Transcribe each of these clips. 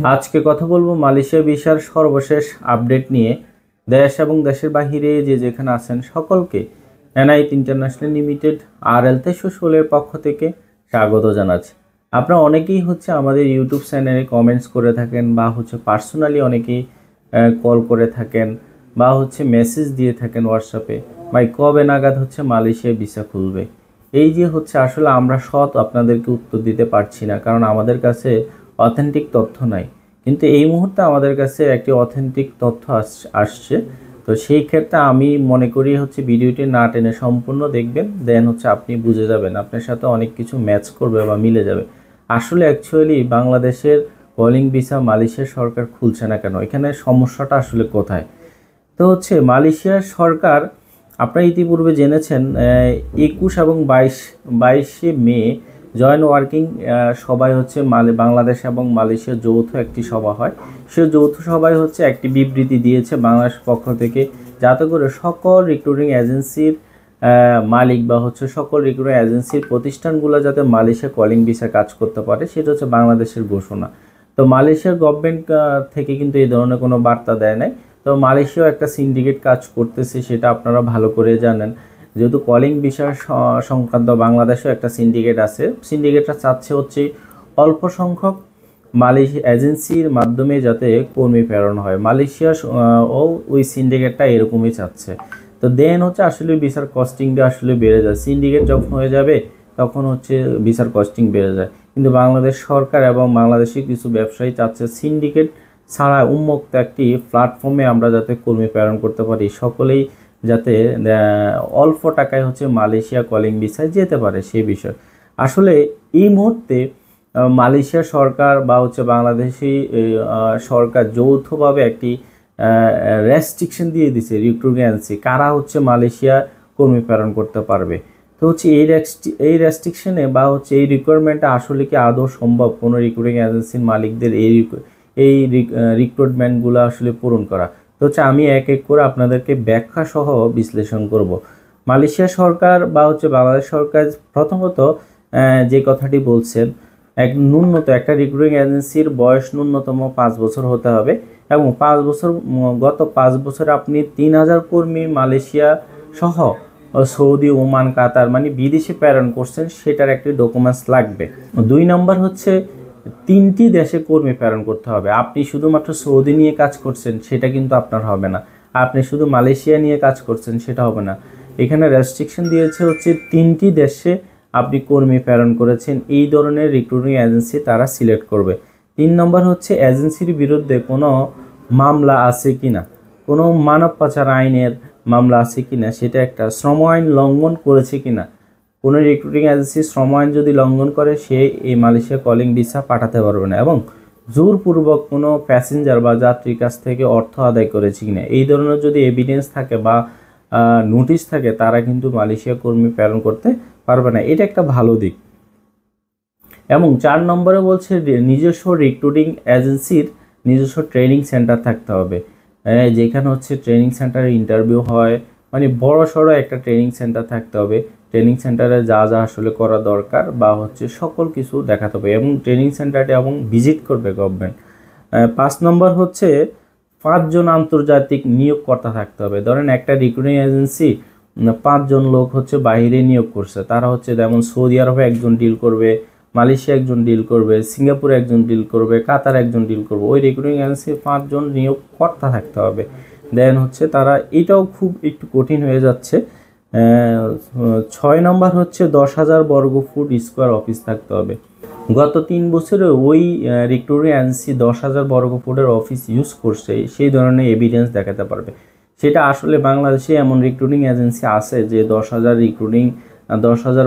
আজকে কথা বলবো মালয়েশিয়া ভিসার সর্বশেষ আপডেট নিয়ে। দেশ এবং দেশের বাহিরে যে যেখানে আছেন সকলকে এনআইটি ইন্টারন্যাশনাল লিমিটেড RL 1316 পক্ষ থেকে স্বাগত জানাচ্ছি। আপনারা অনেকেই আমাদের ইউটিউব চ্যানেলে কমেন্টস করে থাকেন বা পার্সোনালি অনেকেই কল করে থাকেন বা মেসেজ দিয়ে থাকেন হোয়াটসঅ্যাপে, ভাই কবে নাগাদ মালয়েশিয়া ভিসা খুলবে। এই যে আসলে আমরা আপনাদেরকে উত্তর দিতে পারছি না, কারণ আমাদের কাছে অথেন্টিক তথ্য নাই। কিন্তু এই মুহূর্তে আমাদের কাছে একটি অথেন্টিক তথ্য আসছে। তো সেই ক্ষেত্রে আমি মনে করি ভিডিওটি না টেনে সম্পূর্ণ দেখবেন, দেন আপনি বুঝে যাবেন, আপনার সাথে অনেক কিছু ম্যাচ করবে বা মিলে যাবে। আসলে অ্যাকচুয়ালি বাংলাদেশের কলিং ভিসা মালয়েশিয়ার সরকার খুলছে না কেন, এখানে সমস্যাটা আসলে কোথায়? তো মালয়েশিয়ার সরকার, আপনারা ইতিপূর্বে জেনেছেন 21 এবং 22শে মে জয়েন্ট ওয়ার্কিং সভায় বাংলাদেশ এবং মালয়েশিয়া যৌথ একটি সভা হয়। সে যৌথ সভায় একটি বিবৃতি দিয়েছে বাংলাদেশ পক্ষ থেকে, যাতে করে সকল রিক্রুটিং এজেন্সির মালিক বা সকল রিক্রুটিং এজেন্সির প্রতিষ্ঠানগুলো যাতে মালয়েশিয়া কলিং ভিসা কাজ করতে পারে, সেটা বাংলাদেশের ঘোষণা। তো মালয়েশিয়ার গভর্নমেন্ট থেকে কিন্তু এই ধরনের কোনো বার্তা দেয় নাই। তো মালয়েশিয়াও একটা সিন্ডিকেট কাজ করতেছে, সেটা আপনারা ভালো করে জানেন। যেহেতু কলিং ভিসা সংক্রান্ত বাংলাদেশেও একটা সিন্ডিকেট আছে, সিন্ডিকেটটা চাচ্ছে অল্প সংখ্যক মালয়েশিয়া এজেন্সির মাধ্যমে যাতে কর্মী প্রেরণ হয়। মালয়েশিয়া ও ওই সিন্ডিকেটটা এরকমই চাচ্ছে। তো দেন আসলে ভিসার কস্টিংটা আসলে বেড়ে যায়। সিন্ডিকেট যখন হয়ে যাবে তখন ভিসার কস্টিং বেড়ে যায়। কিন্তু বাংলাদেশ সরকার এবং বাংলাদেশের কিছু ব্যবসায়ী চাচ্ছে সিন্ডিকেট ছাড়া উন্মুক্ত একটি প্ল্যাটফর্মে আমরা যাতে কর্মী প্রেরণ করতে পারি, সকলেই যাতে অল্প টাকায় মালয়েশিয়া কলিং ভিসায় যেতে পারে সেই বিষয়। আসলে এই মুহূর্তে মালয়েশিয়া সরকার বা বাংলাদেশি সরকার যৌথভাবে একটি রেস্ট্রিকশন দিয়ে দিছে রিক্রুটিং এজেন্সি কারা মালয়েশিয়া কর্মী প্রেরণ করতে পারবে। তো এই রেস্ট্রিকশনে বা এই রিকোয়ারমেন্টটা আসলে কি আদৌ সম্ভব কোনো রিক্রুটিং এজেন্সির মালিকদের এই রিক্রুটমেন্টগুলো আসলে পূরণ করা? তো আমি এক এক করে আপনাদেরকে ব্যাখ্যা সহ বিশ্লেষণ করব। মালয়েশিয়া সরকার বা বাংলাদেশ সরকার প্রথমত যে কথাটি বলছেন, একটা রিক্রুটিং এজেন্সির বয়স ন্যূনতম 5 বছর হতে হবে এবং গত 5 বছরে আপনি 3000 কর্মী মালয়েশিয়া সহ সৌদি, ওমান, কাতার মানে বিদেশে প্রেরণ করছেন, সেটার একটি ডকুমেন্টস লাগবে। 2 নম্বর 3টি দেশে কর্মী প্রেরণ করতে হবে। আপনি শুধুমাত্র সৌদি নিয়ে কাজ করছেন সেটা কিন্তু আপনার হবে না, আপনি শুধু মালয়েশিয়া নিয়ে কাজ করছেন সেটা হবে না। এখানে রেস্ট্রিকশন দিয়েছে 3টি দেশে আপনি কর্মী প্রেরণ করেছেন, এই ধরনের রিক্রুটিং এজেন্সি তারা সিলেক্ট করবে। 3 নম্বর এজেন্সির বিরুদ্ধে কোনো মামলা আছে কিনা, কোনো মানব পাচার আইনের মামলা আছে কিনা, সেটা একটা শ্রম আইন লঙ্ঘন করেছে কিনা। কোনো রিক্রুটিং এজেন্সি শ্রম আইন যদি লঙ্ঘন করে, সে এই মালয়েশিয়া কলিং ভিসা পাঠাতে পারবে না। এবং জোরপূর্বক কোনো প্যাসেঞ্জার বা যাত্রীর কাছ থেকে অর্থ আদায় করেছে কিনা, এই ধরনের যদি এভিডেন্স থাকে বা নোটিশ থাকে, তারা কিন্তু মালয়েশিয়া কর্মী প্রেরণ করতে পারবে না। এটা একটা ভালো দিক। এবং 4 নম্বরে বলছে নিজস্ব রিক্রুটিং এজেন্সির নিজস্ব ট্রেনিং সেন্টার থাকতে হবে, যেখানে ট্রেনিং সেন্টারে ইন্টারভিউ হয়, মানে বড় সড়ো একটা ট্রেনিং সেন্টার থাকতে হবে। ট্রেনিং সেন্টারে যা যা আসলে করা দরকার বা সকল কিছু দেখাতে হবে এবং ট্রেনিং সেন্টারটি এবং ভিজিট করবে গভর্নমেন্ট। 5 নম্বর 5 জন আন্তর্জাতিক নিয়োগকর্তা থাকতে হবে। ধরেন একটা রিক্রুটিং এজেন্সি 5 জন লোক বাইরে নিয়োগ করছে, তারা যেমন সৌদি আরবে একজন ডিল করবে, মালয়েশিয়া একজন ডিল করবে, সিঙ্গাপুরে একজন ডিল করবে, কাতার একজন ডিল করবে। ওই রিক্রুটিং এজেন্সি 5 জন নিয়োগকর্তা থাকতে হবে। দেন তারা, এটাও খুব একটু কঠিন হয়ে যাচ্ছে। 6 নম্বর 10,000 বর্গফুট স্কোয়ার অফিস থাকতে হবে। গত 3 বছরে ওই রিক্রুটিং এজেন্সি 10,000 বর্গফুটের অফিস ইউজ করছে, সেই ধরনের এভিডেন্স দেখাতে পারবে। সেটা আসলে বাংলাদেশে এমন রিক্রুটিং এজেন্সি আছে যে 10,000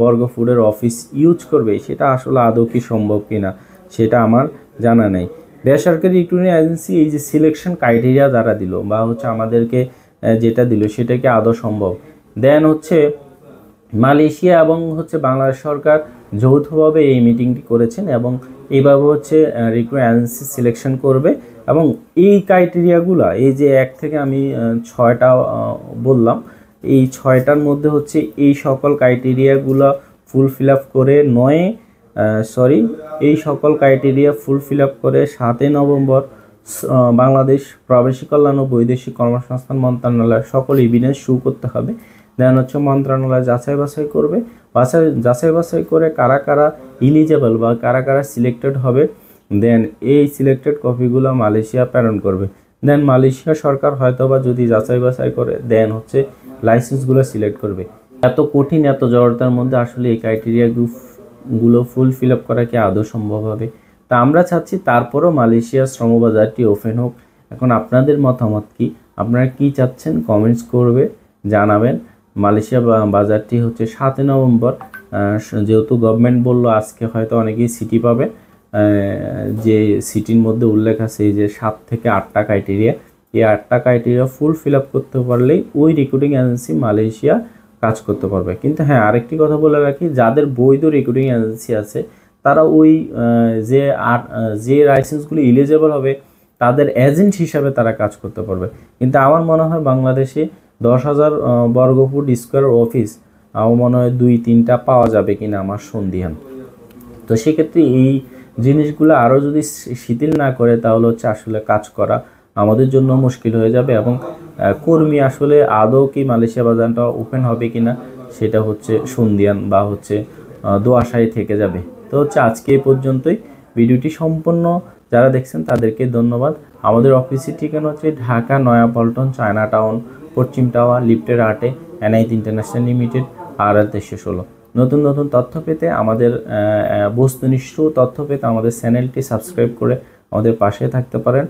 বর্গফুটের অফিস ইউজ করবে, সেটা আসলে আদৌ কি সম্ভব কিনা সেটা আমার জানা নেই। বেসরকারি রিক্রুটিং এজেন্সি এই যে সিলেকশন ক্রাইটেরিয়া যারা দিল বা আমাদেরকে যেটা দিল, সেটা কি আদৌ সম্ভব? দেন মালয়েশিয়া এবং বাংলাদেশ সরকার যৌথভাবে এই মিটিংটি করেছেন এবং এইভাবে রিক্রুটিং এজেন্সি সিলেকশন করবে। এবং এই ক্রাইটেরিয়াগুলো, এই যে 1 থেকে আমি 6টা বললাম, এই 6টার মধ্যে এই সকল ক্রাইটেরিয়াগুলো ফুলফিল আপ করে 9 এই সকল ক্রাইটেরিয়া ফুলফিল আপ করে 7 নভেম্বর বাংলাদেশ প্রবাসী কল্যাণ ও বৈদেশিক কর্মসংস্থান মন্ত্রণালয়ের সকল এভিডেন্স শো করতে হবে। দেন হচ্ছে মন্ত্রণালয় যাচাই বাছাই করবে, যাচাই বাছাই করে কারা কারা ইলিজেবল বা কারা কারা সিলেক্টেড হবে, দেন এই সিলেক্টেড কপিগুলো মালয়েশিয়া প্রেরণ করবে। দেন মালয়েশিয়া সরকার হয়তোবা যদি যাচাই বাছাই করে দেন হচ্ছে লাইসেন্সগুলো সিলেক্ট করবে। এত কঠিন এত জড়তার মধ্যে আসলে এই ক্রাইটেরিয়াগুলো ফুলফিল আপ করা কি আদৌ সম্ভব হবে? তা আমরা চাচ্ছি তারপরও মালয়েশিয়ার শ্রমবাজারটি ওপেন হোক। এখন আপনাদের মতামত কি? আপনারা কি চাচ্ছেন কমেন্টস করবে জানাবেন। মালয়েশিয়া বাজারটি হচ্ছে 7 নভেম্বর, যেহেতু গভর্নমেন্ট বলল আজকে হয়তো অনেকেই সিটি পাবে, যে সিটির মধ্যে উল্লেখ আছে এই যে 7 থেকে 8টা ক্রাইটেরিয়া, এই 8টা ক্রাইটেরিয়া ফুলফিল আপ করতে পারলেই ওই রিক্রুটিং এজেন্সি মালয়েশিয়া কাজ করতে পারবে। কিন্তু হ্যাঁ, আরেকটি কথা বলে রাখি, যাদের বৈধ রিক্রুটিং এজেন্সি আছে তারা ওই যে লাইসেন্সগুলি ইলিজেবল হবে তাদের এজেন্ট হিসাবে তারা কাজ করতে পারবে। কিন্তু আমার মনে হয় বাংলাদেশে 10,000 বর্গফুট স্কোয়ার অফিস আমার মনে হয় 2-3টা পাওয়া যাবে কিনা আমার সন্দিহান। তো সেক্ষেত্রে এই জিনিসগুলো আরও যদি শিথিল না করে তাহলে হচ্ছে আসলে কাজ করা আমাদের জন্য মুশকিল হয়ে যাবে, এবং কর্মী আসলে আদৌ কি মালয়েশিয়া বাজারটা ওপেন হবে কিনা সেটা হচ্ছে সন্দিহান বা হচ্ছে দোআশায় থেকে যাবে। তো হচ্ছে আজকে এই পর্যন্তই। ভিডিওটি সম্পূর্ণ যারা দেখছেন তাদেরকে ধন্যবাদ। আমাদের অফিসের ঠিকানা হচ্ছে ঢাকা নয়াপল্টন, চায়না টাউন, পশ্চিম টাওয়ার, লিফটের 8-এ, এনআইটি ইন্টারন্যাশনাল লিমিটেড, RL 2316। নতুন নতুন তথ্য পেতে আমাদের বস্তুনিষ্ঠ তথ্য পেতে আমাদের চ্যানেলটি সাবস্ক্রাইব করে আমাদের পাশে থাকতে পারেন।